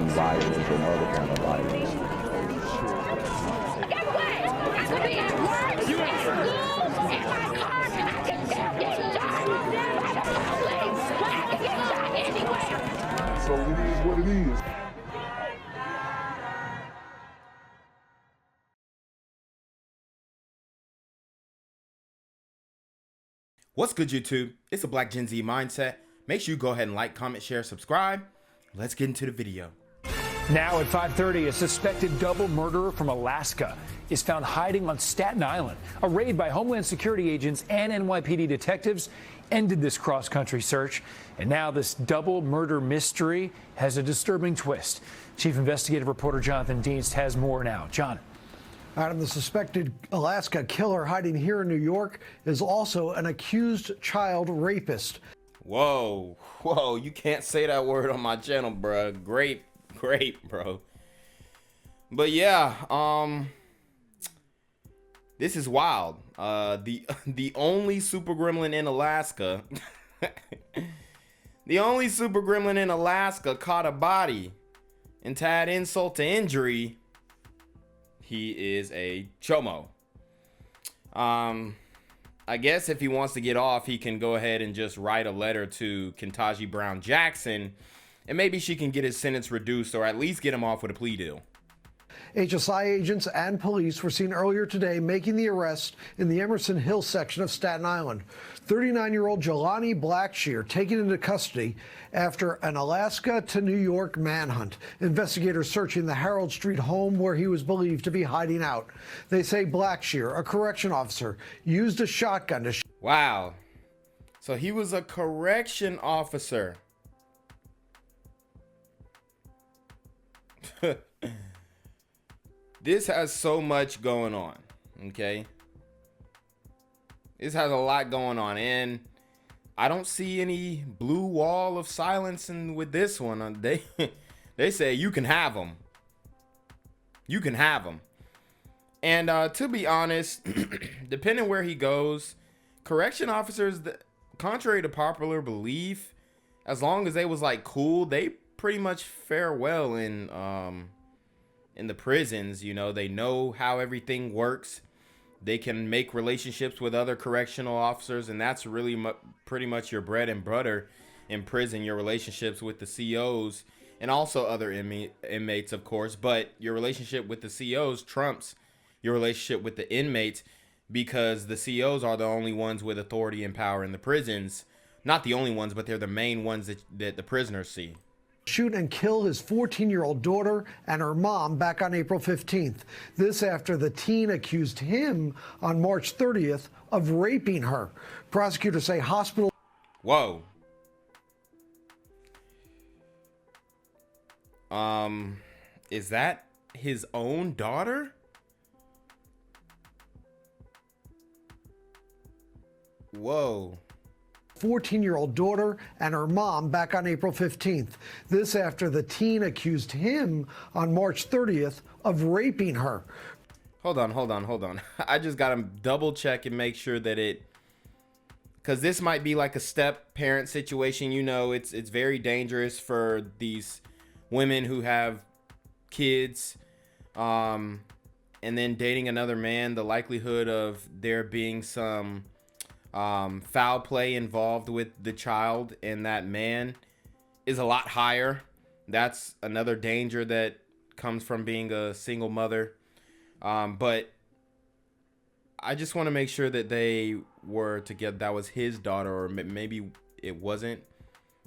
violence and other kind of violence. Get away! I could be at work, at school, in my car, I can still get shot by the police, but I can get shot anywhere. So it is what it is. What's good, YouTube? It's a Black Gen Z mindset. Make sure you go ahead and like, comment, share, subscribe. Let's get into the video. Now at 5:30, a suspected double murderer from Alaska is found hiding on Staten Island. A raid by Homeland Security agents and NYPD detectives ended this cross-country search. And now this double murder mystery has a disturbing twist. Chief Investigative Reporter Jonathan Dienst has more now. John. Adam, the suspected Alaska killer hiding here in New York is also an accused child rapist. Whoa, you can't say that word on my channel, bro. Great, bro. But yeah, this is wild. The only super gremlin in Alaska, the only super gremlin in Alaska caught a body, and to add insult to injury, he is a chomo. I guess if he wants to get off, he can go ahead and just write a letter to Ketanji Brown Jackson, and maybe she can get his sentence reduced or at least get him off with a plea deal. HSI agents and police were seen earlier today making the arrest in the Emerson Hill section of Staten Island. 39-year-old Jelani Blackshear taken into custody after an Alaska to New York manhunt. Investigators searching the Harold Street home where he was believed to be hiding out. They say Blackshear, a correction officer, used a shotgun to Wow. So he was a correction officer. This has so much going on, okay? This has a lot going on, and I don't see any blue wall of silence with this one. They say you can have them. You can have them. And to be honest, depending where he goes, correction officers, contrary to popular belief, as long as they was like cool, they pretty much fare well in the prisons. You know, they know how everything works. They can make relationships with other correctional officers, and that's really pretty much your bread and butter in prison, your relationships with the COs and also other inmates, of course. But your relationship with the COs trumps your relationship with the inmates, because the COs are the only ones with authority and power in the prisons. Not the only ones, but they're the main ones that the prisoners see. Shoot and kill his 14-year-old daughter and her mom back on April 15th. This after the teen accused him on March 30th of raping her. Prosecutors say hospital. Whoa. Is that his own daughter? Whoa. 14-year-old daughter and her mom back on April 15th. This after the teen accused him on March 30th of raping her. Hold on. I just got to double check and make sure that because this might be like a step parent situation. You know, it's very dangerous for these women who have kids, and then dating another man. The likelihood of there being some foul play involved with the child and that man is a lot higher. That's another danger that comes from being a single mother. But I just want to make sure that they were together. That was his daughter, or maybe it wasn't.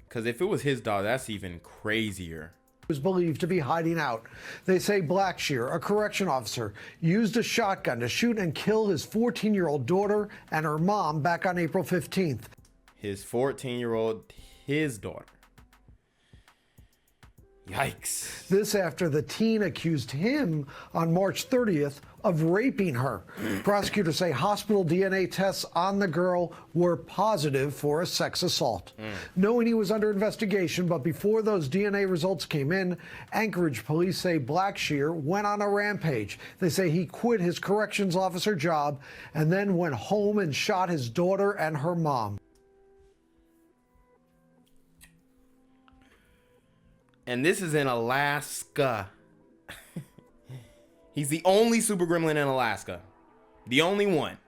Because if it was his daughter, that's even crazier. Was believed to be hiding out. They say Blackshear, a correction officer, used a shotgun to shoot and kill his 14-year-old daughter and her mom back on April 15th. His 14-year-old, his daughter. Yikes. This after the teen accused him on March 30th of raping her. Prosecutors say hospital DNA tests on the girl were positive for a sex assault. Knowing he was under investigation, but before those DNA results came in, Anchorage police say Blackshear went on a rampage. They say he quit his corrections officer job and then went home and shot his daughter and her mom. And this is in Alaska. He's the only super gremlin in Alaska. The only one.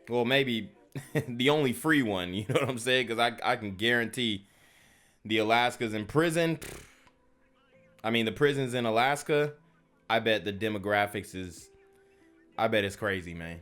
Well, maybe the only free one. You know what I'm saying? Because I can guarantee the Alaska's in prison. I mean, the prisons in Alaska, I bet the demographics is... I bet it's crazy, man.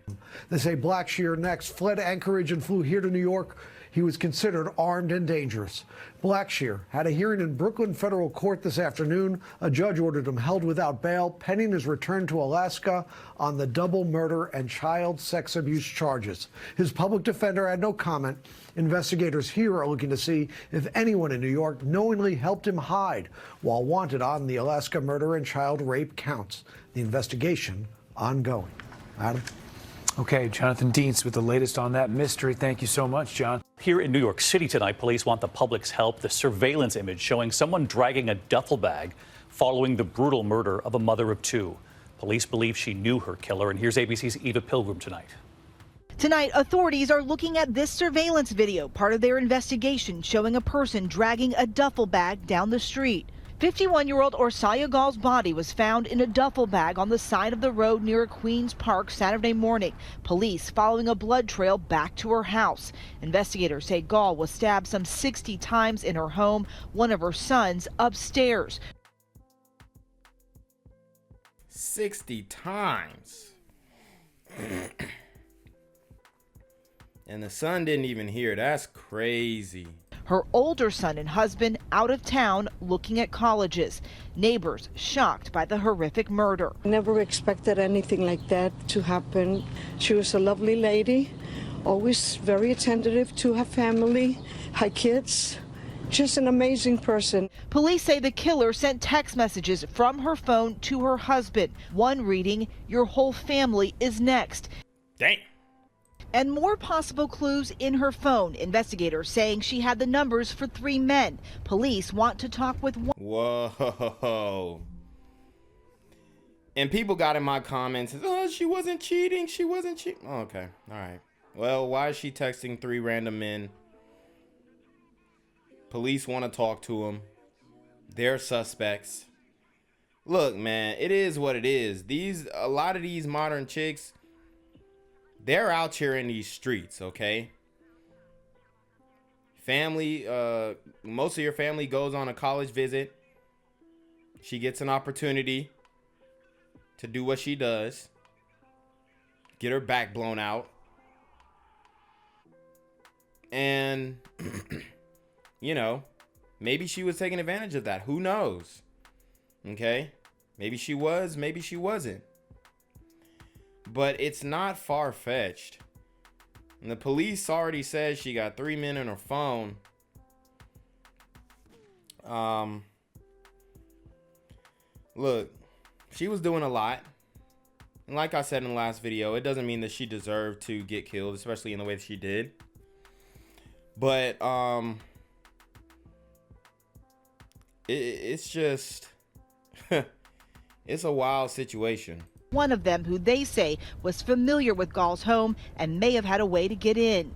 They say Blackshear next fled Anchorage and flew here to New York. He was considered armed and dangerous. Blackshear had a hearing in Brooklyn federal court this afternoon. A judge ordered him held without bail, pending his return to Alaska on the double murder and child sex abuse charges. His public defender had no comment. Investigators here are looking to see if anyone in New York knowingly helped him hide while wanted on the Alaska murder and child rape counts. The investigation ongoing. Adam? Okay, Jonathan Dietz with the latest on that mystery. Thank you so much, John. Here in New York City tonight, police want the public's help. The surveillance image showing someone dragging a duffel bag following the brutal murder of a mother of two. Police believe she knew her killer. And here's ABC's Eva Pilgrim tonight. Tonight, authorities are looking at this surveillance video, part of their investigation showing a person dragging a duffel bag down the street. 51-year-old Orsolya Gaal's body was found in a duffel bag on the side of the road near Queens Park Saturday morning. Police following a blood trail back to her house. Investigators say Gaal was stabbed some 60 times in her home, one of her sons upstairs. 60 times. And the son didn't even hear. That's crazy. Her older son and husband out of town looking at colleges. Neighbors shocked by the horrific murder. Never expected anything like that to happen. She was a lovely lady, always very attentive to her family, her kids. Just an amazing person. Police say the killer sent text messages from her phone to her husband. One reading, "Your whole family is next." Dang. And more possible clues in her phone. Investigators saying she had the numbers for 3 men. Police want to talk with one. Whoa. And people got in my comments, oh, she wasn't cheating. She wasn't cheating. Oh, okay. All right. Well, why is she texting 3 random men? Police want to talk to them. They're suspects. Look, man, it is what it is. A lot of these modern chicks, they're out here in these streets, okay? Family, most of your family goes on a college visit. She gets an opportunity to do what she does. Get her back blown out. And, you know, maybe she was taking advantage of that. Who knows? Okay? Maybe she was, maybe she wasn't. But it's not far-fetched. And the police already said she got 3 men in her phone. Look, she was doing a lot. And like I said in the last video, it doesn't mean that she deserved to get killed, especially in the way that she did. But it's just it's a wild situation. One of them, who they say was familiar with Gaal's home and may have had a way to get in.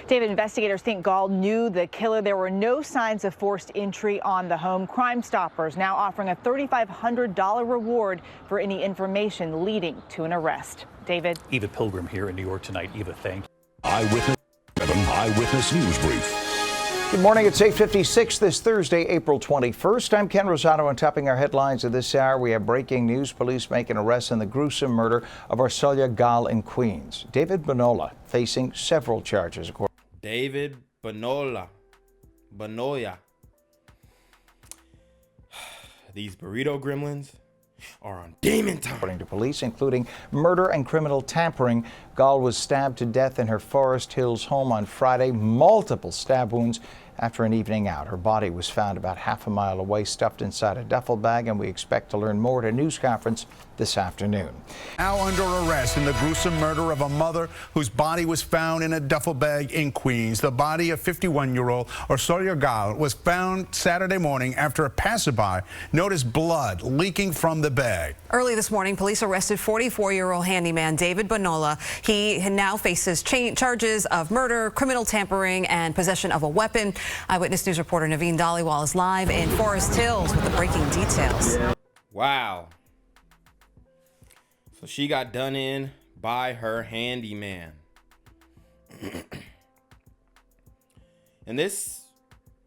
David, investigators think Gaal knew the killer. There were no signs of forced entry on the home. Crime Stoppers now offering a $3,500 reward for any information leading to an arrest. David? Eva Pilgrim here in New York tonight. Eva, thank you. Eyewitness News Brief. Good morning. It's 8:56 this Thursday, April 21st. I'm Ken Rosado, and topping our headlines of this hour, we have breaking news. Police make an arrest in the gruesome murder of Orsolya Gaal in Queens. David Bonola facing several charges. David Bonola. These Burrito Gremlins are on demon time. According to police, including murder and criminal tampering, Gaal was stabbed to death in her Forest Hills home on Friday. Multiple stab wounds after an evening out. Her body was found about half a mile away, stuffed inside a duffel bag, and we expect to learn more at a news conference this afternoon. Now under arrest in the gruesome murder of a mother whose body was found in a duffel bag in Queens. The body of 51-year-old Orsolya Gaal was found Saturday morning after a passerby noticed blood leaking from the bag. Early this morning, police arrested 44-year-old handyman David Bonola. He now faces charges of murder, criminal tampering, and possession of a weapon. Eyewitness News reporter Naveen Dhaliwal is live in Forest Hills with the breaking details. Wow. So she got done in by her handyman. And this,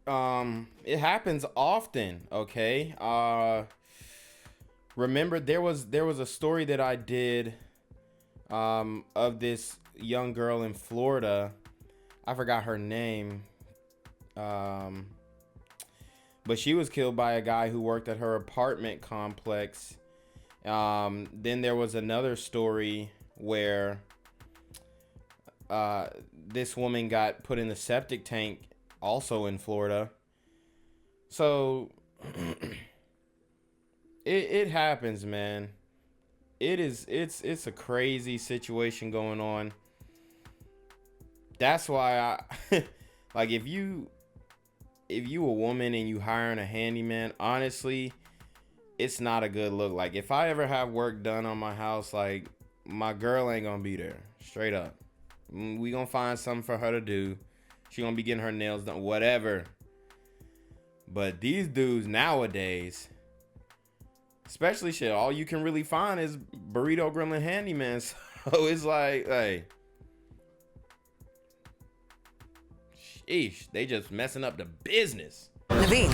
it happens often, okay? Remember, there was a story that I did of this young girl in Florida. I forgot her name. But she was killed by a guy who worked at her apartment complex. Then there was another story where this woman got put in the septic tank, also in Florida. So it happens, man. It's a crazy situation going on. That's why I like, if you a woman and you hiring a handyman, honestly, it's not a good look. Like, if I ever have work done on my house, like, my girl ain't gonna be there. Straight up. We gonna find something for her to do. She gonna be getting her nails done, whatever. But these dudes nowadays, especially shit, all you can really find is Burrito Gremlin handyman. So it's like, hey, sheesh, they just messing up the business. Naveen.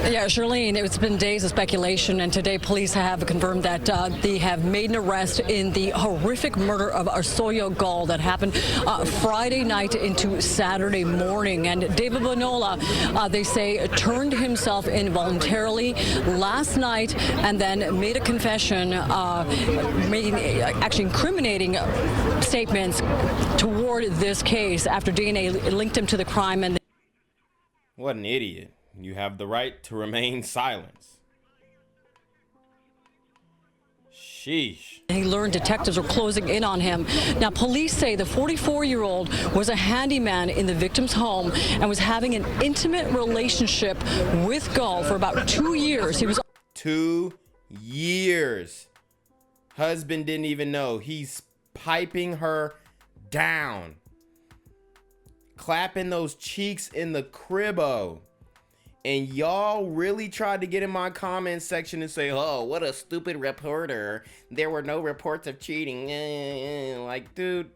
Yeah, Charlene, it's been days of speculation, and today police have confirmed that they have made an arrest in the horrific murder of Orsolya Gaal that happened Friday night into Saturday morning. And David Bonola, they say, turned himself in voluntarily last night and then made a confession, making actually incriminating statements toward this case after DNA linked him to the crime. And what an idiot. You have the right to remain silent. Sheesh. He learned detectives were closing in on him. Now, police say the 44-year-old was a handyman in the victim's home and was having an intimate relationship with Gaal for about 2 years. He was 2 years. Husband didn't even know. He's piping her down, clapping those cheeks in the cribbo. And y'all really tried to get in my comment section and say, oh, what a stupid reporter. There were no reports of cheating. Like, dude.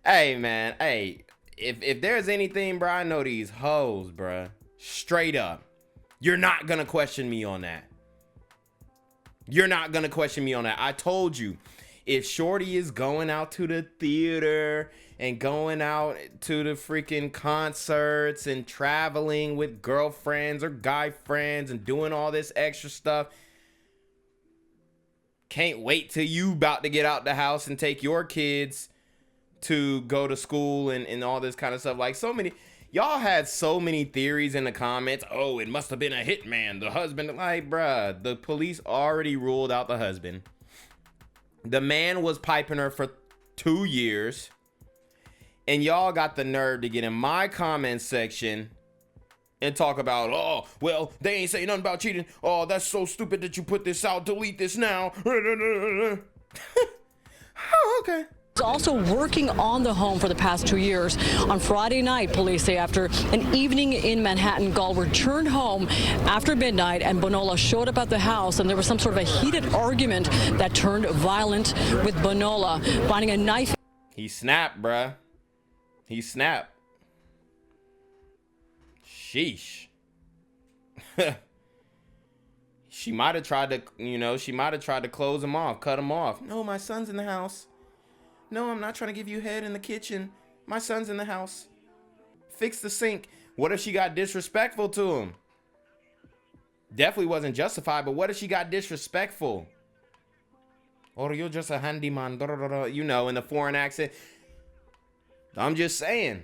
Hey, man. Hey, if there's anything, bro, I know these hoes, bro. Straight up. You're not going to question me on that. You're not going to question me on that. I told you. If Shorty is going out to the theater and going out to the freaking concerts and traveling with girlfriends or guy friends and doing all this extra stuff, can't wait till you about to get out the house and take your kids to go to school and all this kind of stuff. Like, so many, y'all had so many theories in the comments. Oh, it must have been a hitman, the husband. Like, bruh, the police already ruled out the husband. The man was piping her for 2 years. And y'all got the nerve to get in my comment section and talk about, oh, well, they ain't saying nothing about cheating. Oh, that's so stupid that you put this out. Delete this now. Oh, okay. Also working on the home for the past 2 years. On Friday night, police say after an evening in Manhattan, Gaal returned home after midnight and Bonola showed up at the house, and there was some sort of a heated argument that turned violent with Bonola finding a knife. He snapped, bruh. He snapped. Sheesh. She might have tried to, she might have tried to close him off, cut him off. No, my son's in the house. No, I'm not trying to give you head in the kitchen. My son's in the house. Fix the sink. What if she got disrespectful to him? Definitely wasn't justified, but what if she got disrespectful? Or you're just a handyman, in the foreign accent. I'm just saying.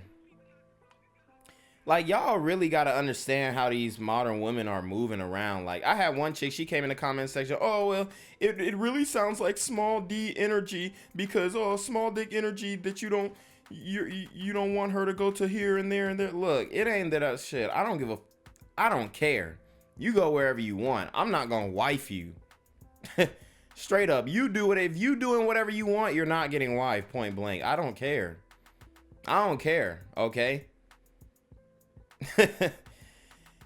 Like, y'all really got to understand how these modern women are moving around. Like, I had one chick, she came in the comment section, oh, well, it really sounds like small D energy because, oh, small dick energy that you don't want her to go to here and there and there. Look, it ain't that shit. I don't care. You go wherever you want. I'm not going to wife you. Straight up. You do it. If you doing whatever you want, you're not getting wife, point blank. I don't care. I don't care. Okay.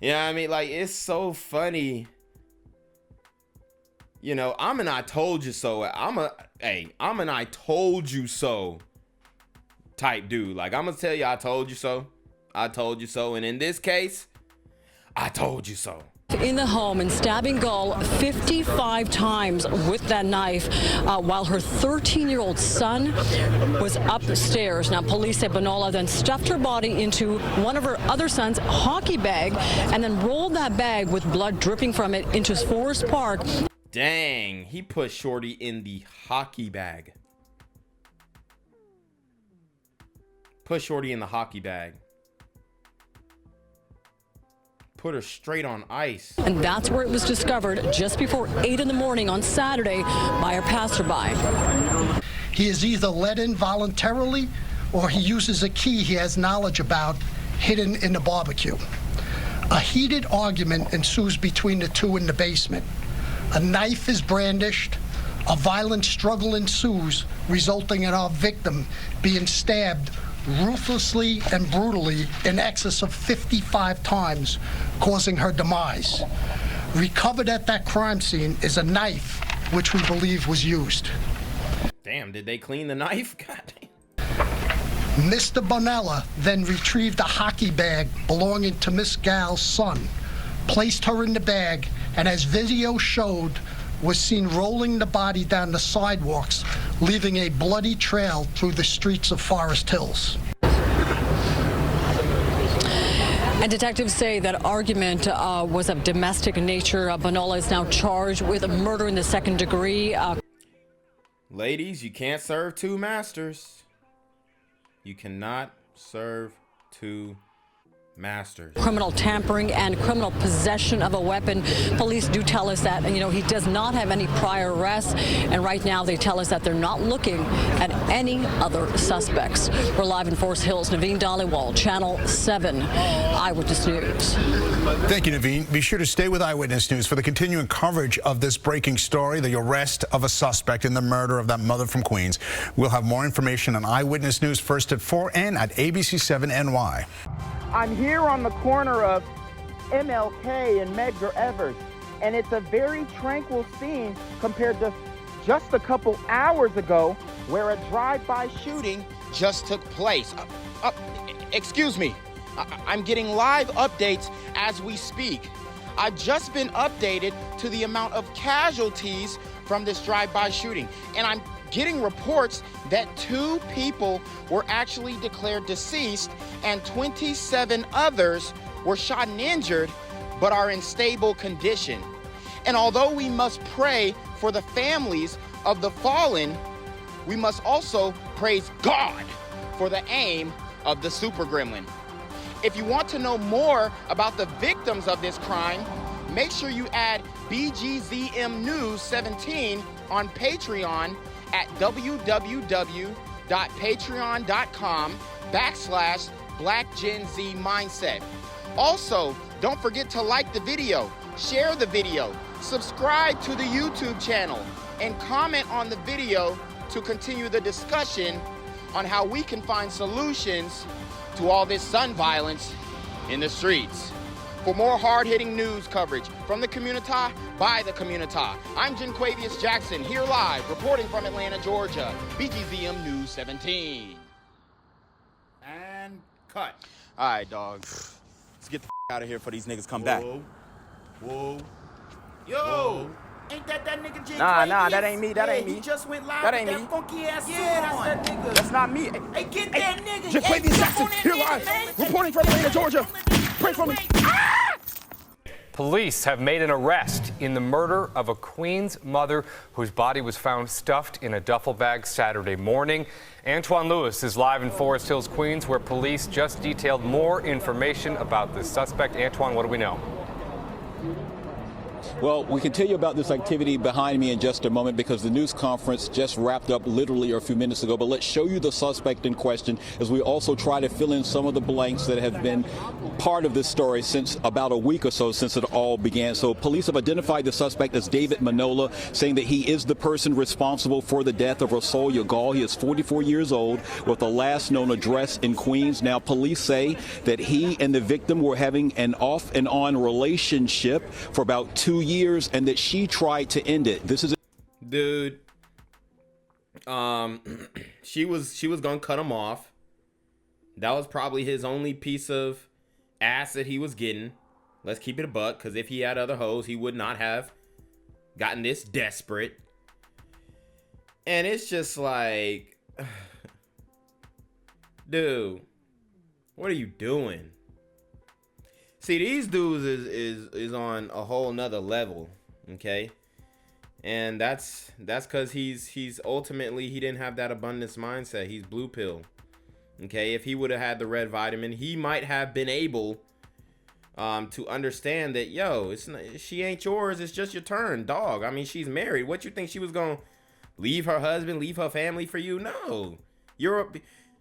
Yeah, I mean, like, it's so funny. You know, I'm an I told you so. I'm an I told you so type dude. Like, I'm gonna tell you I told you so. I told you so. And in this case, I told you so. In the home and stabbing Gaal 55 times with that knife while her 13-year-old son was upstairs. Now, police say Bonola then stuffed her body into one of her other son's hockey bag and then rolled that bag with blood dripping from it into Forest Park. Dang, he put Shorty in the hockey bag. Put Shorty in the hockey bag. Put her straight on ice. And that's where it was discovered just before 8 in the morning on Saturday by a passerby. He is either let in voluntarily or he uses a key he has knowledge about hidden in the barbecue. A heated argument ensues between the two in the basement. A knife is brandished. A violent struggle ensues, resulting in our victim being stabbed ruthlessly and brutally in excess of 55 times, causing her demise. Recovered at that crime scene is a knife, which we believe was used. Damn, did they clean the knife? God damn. Mr. Bonola then retrieved a hockey bag belonging to Miss Gaal's son, placed her in the bag, and as video showed, was seen rolling the body down the sidewalks, leaving a bloody trail through the streets of Forest Hills. And detectives say that argument was of domestic nature. Bonola is now charged with murder in the second degree. Ladies, you can't serve two masters. You cannot serve two masters. Criminal tampering and criminal possession of a weapon. Police do tell us that, you know, he does not have any prior arrests, and right now they tell us that they're not looking at any other suspects. We're live in Forest Hills. Naveen Dhaliwal, Channel 7 Eyewitness News. Thank you, Naveen. Be sure to stay with Eyewitness News for the continuing coverage of this breaking story, the arrest of a suspect in the murder of that mother from Queens. We'll have more information on Eyewitness News first at 4 and at ABC7 NY. I'm here on the corner of MLK and Medgar Evers, and it's a very tranquil scene compared to just a couple hours ago where a drive-by shooting just took place. Excuse me, I'm getting live updates as we speak. I've just been updated to the amount of casualties from this drive-by shooting, and I'm getting reports that 2 people were actually declared deceased and 27 others were shot and injured but are in stable condition. And although we must pray for the families of the fallen, we must also praise God for the aim of the Super Gremlin. If you want to know more about the victims of this crime, make sure you add BGZM News 17 on Patreon at www.patreon.com/blackgenzmindset. Also, don't forget to like the video, share the video, subscribe to the YouTube channel, and comment on the video to continue the discussion on how we can find solutions to all this gun violence in the streets. For more hard-hitting news coverage from the community, by the community, I'm Jenquavius Jackson, here live, reporting from Atlanta, Georgia, BGZM News 17. And cut. All right, dog. Let's get the out of here before these niggas come back. Whoa. Yo! Ain't that nigga J. Nah, that ain't me. That ain't me. He just went live that with ain't that me. funky ass Yeah, that's that nigga. That's not me. Hey, get that nigga. Jenquavius Jackson, here live, reporting from Atlanta, Georgia. Pray for me. Police have made an arrest in the murder of a Queens mother whose body was found stuffed in a duffel bag Saturday morning. Antoine Lewis is live in Forest Hills, Queens, where police just detailed more information about the suspect. Antoine, what do we know? Well, we can tell you about this activity behind me in just a moment because the news conference just wrapped up literally a few minutes ago. But let's show you the suspect in question as we also try to fill in some of the blanks that have been part of this story since about a week or so since it all began. So police have identified the suspect as David Bonola, saying that he is the person responsible for the death of Orsolya Gaal. He is 44 years old with the last known address in Queens. Now, police say that he and the victim were having an off and on relationship for about 2 years and that she tried to end it. This is dude. She was gonna cut him off. That was probably his only piece of ass that he was getting. Let's keep it a buck, because if he had other hoes, he would not have gotten this desperate. And it's just like, dude, what are you doing? See, these dudes is on a whole nother level, okay? And that's because he's ultimately, he didn't have that abundance mindset. He's blue pill, okay? If he would have had the red vitamin, he might have been able to understand that, yo, she ain't yours. It's just your turn, dog. I mean, she's married. What you think she was gonna leave her husband, leave her family for you? No,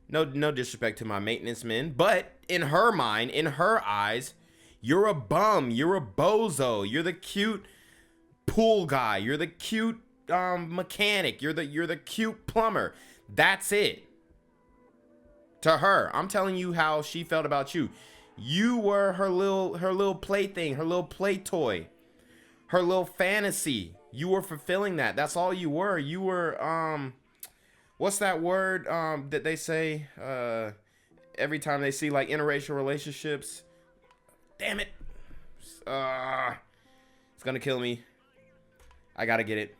no disrespect to my maintenance men, but in her mind, in her eyes, you're a bum. You're a bozo. You're the cute pool guy. You're the cute mechanic. You're the cute plumber. That's it. To her, I'm telling you how she felt about you. You were her little plaything, her little play toy, her little fantasy. You were fulfilling that. That's all you were. You were what's that word that they say every time they see like interracial relationships? Damn it. It's gonna kill me. I gotta get it.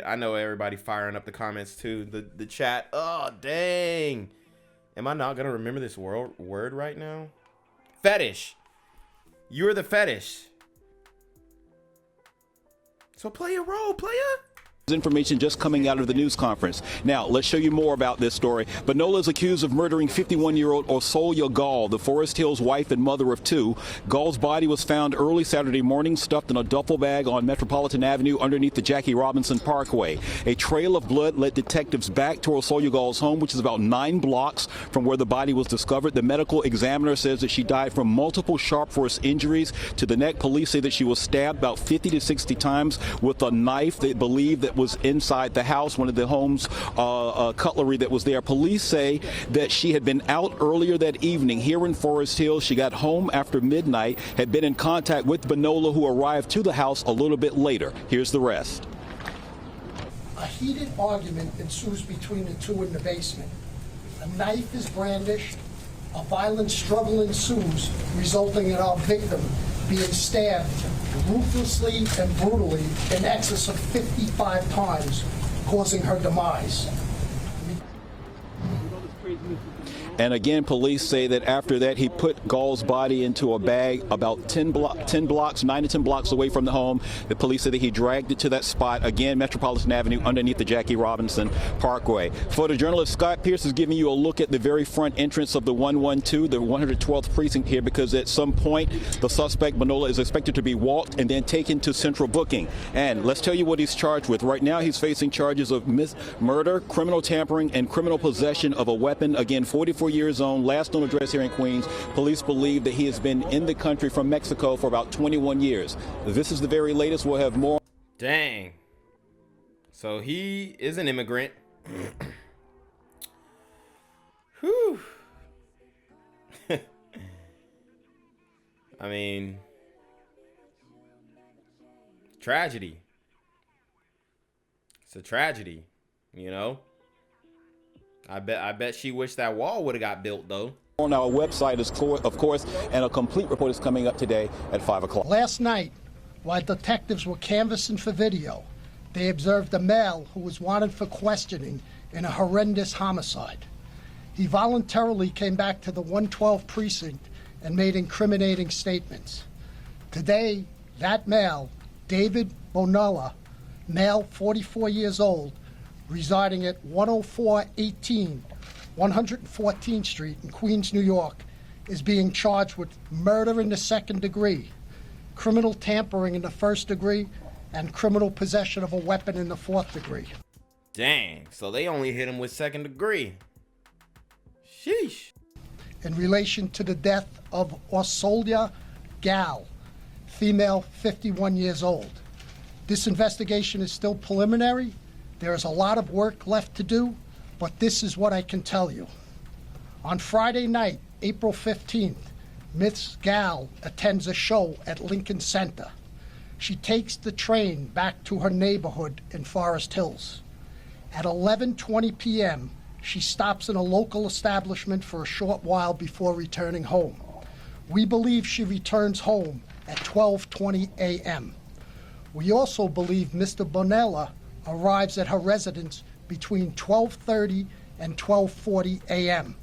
I know everybody firing up the comments too. The chat. Oh, dang. Am I not gonna remember this word right now? Fetish. You're the fetish. So play your role, player. information just coming out of the news conference. Now, let's show you more about this story. Bonola is accused of murdering 51-year-old Orsolya Gaal, the Forest Hills wife and mother of two. Gaal's body was found early Saturday morning, stuffed in a duffel bag on Metropolitan Avenue underneath the Jackie Robinson Parkway. A trail of blood led detectives back to Orsolya Gaal's home, which is about 9 blocks from where the body was discovered. The medical examiner says that she died from multiple sharp force injuries to the neck. Police say that she was stabbed about 50 to 60 times with a knife they believe that was inside the house, one of the home's cutlery that was there. Police say that she had been out earlier that evening here in Forest Hills. She got home after midnight, had been in contact with Bonola, who arrived to the house a little bit later. Here's the rest. A heated argument ensues between the two in the basement. A knife is brandished. A violent struggle ensues, resulting in our victim being stabbed ruthlessly and brutally in excess of 55 times, causing her demise. And again, police say that after that, he put Gaal's body into a bag about 9 to 10 blocks away from the home. The police say that he dragged it to that spot, again, Metropolitan Avenue, underneath the Jackie Robinson Parkway. Photojournalist Scott Pierce is giving you a look at the very front entrance of the 112, the 112th precinct here, because at some point, the suspect, Bonola, is expected to be walked and then taken to central booking. And let's tell you what he's charged with. Right now, he's facing charges of murder, criminal tampering, and criminal possession of a weapon. Again, 44 years old, last known address here in Queens. Police believe that he has been in the country from Mexico for about 21 years. This is the very latest. We'll have more. Dang. So he is an immigrant. Whew. I mean, tragedy. It's a tragedy, you know? I bet she wished that wall would have got built, though. On our website, of course, and a complete report is coming up today at 5 o'clock. Last night, while detectives were canvassing for video, they observed a male who was wanted for questioning in a horrendous homicide. He voluntarily came back to the 112 precinct and made incriminating statements. Today, that male, David Bonola, male 44 years old, residing at 10418 114th Street in Queens, New York, is being charged with murder in the second degree, criminal tampering in the first degree, and criminal possession of a weapon in the fourth degree. Dang, so they only hit him with second degree. Sheesh. In relation to the death of Orsolya Gaal, female 51 years old. This investigation is still preliminary. There is a lot of work left to do, but this is what I can tell you. On Friday night, April 15th, Miss Gaal attends a show at Lincoln Center. She takes the train back to her neighborhood in Forest Hills. At 11:20 p.m., she stops in a local establishment for a short while before returning home. We believe she returns home at 12:20 a.m. We also believe Mr. Bonola arrives at her residence between 12:30 and 12:40 a.m.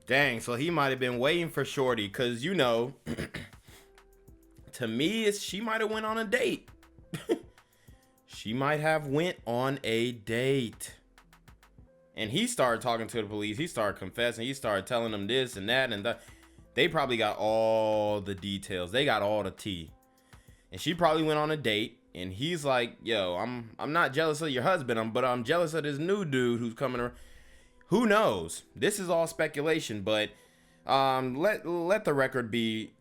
Dang, so he might have been waiting for Shorty, because, you know, to me, she might have went on a date. She might have went on a date. And he started talking to the police. He started confessing. He started telling them this and that and that. They probably got all the details. They got all the tea. And she probably went on a date. And he's like, yo, I'm not jealous of your husband, but I'm jealous of this new dude who's coming around. Who knows? This is all speculation, but let the record be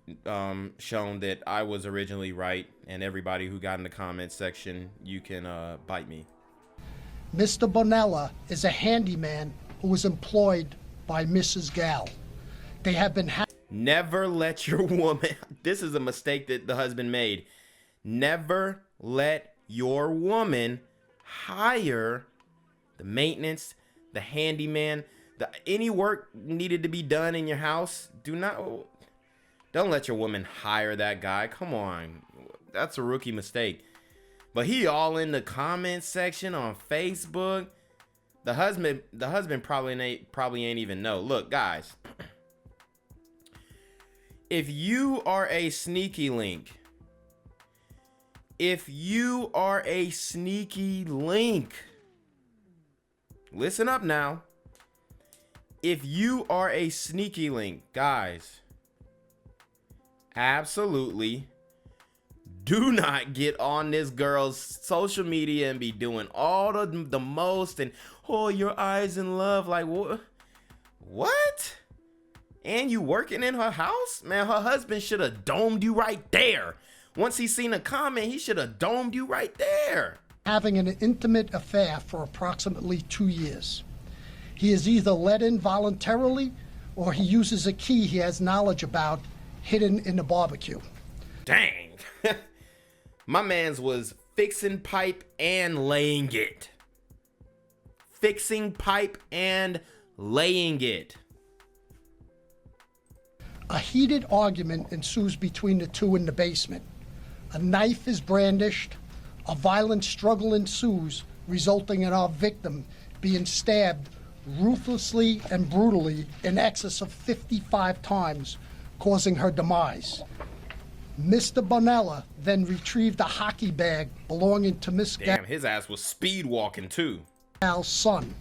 shown that I was originally right, and everybody who got in the comments section, you can bite me. Mr. Bonola is a handyman who was employed by Mrs. Gaal. They have been never let your woman, this is a mistake that the husband made. Never let your woman hire the maintenance, the handyman, any work needed to be done in your house. Don't let your woman hire that guy. Come on. That's a rookie mistake. But he all in the comment section on Facebook. The husband probably ain't even know. Look, guys. If you are a sneaky link, listen up now. If you are a sneaky link, guys, absolutely do not get on this girl's social media and be doing all the most and, oh, your eyes in love. Like, what? And you working in her house? Man, her husband should have domed you right there. Once he seen a comment, he should have domed you right there. Having an intimate affair for approximately 2 years. He is either let in voluntarily or he uses a key he has knowledge about hidden in the barbecue. Dang. My man's was fixing pipe and laying it. Fixing pipe and laying it. A heated argument ensues between the two in the basement. A knife is brandished. A violent struggle ensues, resulting in our victim being stabbed ruthlessly and brutally in excess of 55 times, causing her demise. Mr. Bonola then retrieved a hockey bag belonging to Miss Damn, his ass was speed walking too. Gaal's son,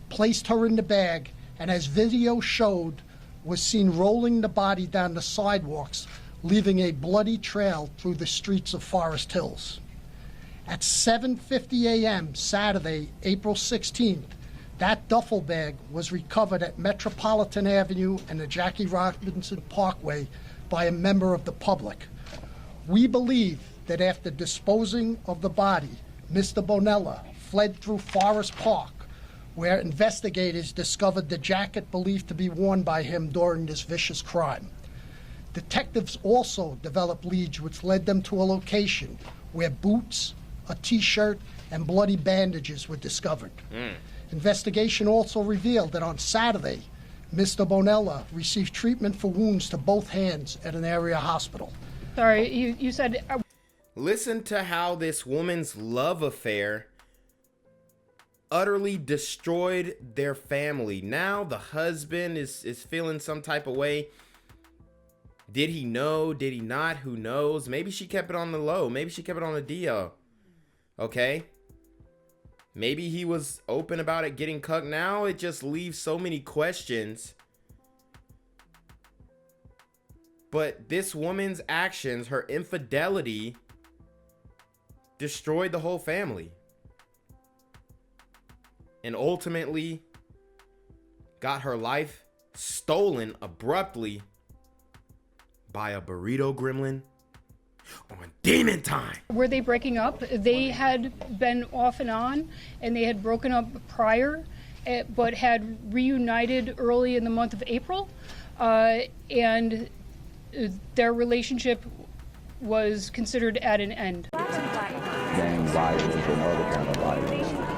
placed her in the bag, and as video showed, was seen rolling the body down the sidewalks, leaving a bloody trail through the streets of Forest Hills. At 7:50 a.m. Saturday, April 16th, that duffel bag was recovered at Metropolitan Avenue and the Jackie Robinson Parkway by a member of the public. We believe that after disposing of the body, Mr. Bonola fled through Forest Park, where investigators discovered the jacket believed to be worn by him during this vicious crime. Detectives also developed leads which led them to a location where boots, a t-shirt, and bloody bandages were discovered. Investigation also revealed that on Saturday, Mr. Bonola received treatment for wounds to both hands at an area hospital. Sorry, you said... Listen to how this woman's love affair utterly destroyed their family. Now the husband is feeling some type of way. Did he know? Did he not? Who knows? Maybe she kept it on the low. Maybe she kept it on the DL. Okay? Maybe he was open about it getting cucked. Now it just leaves so many questions. But this woman's actions, her infidelity, destroyed the whole family. And ultimately got her life stolen abruptly by a burrito gremlin on Demon Time. Were they breaking up? They had been off and on, and they had broken up prior, but had reunited early in the month of April, and their relationship was considered at an end. Gang violence and other kind of violence.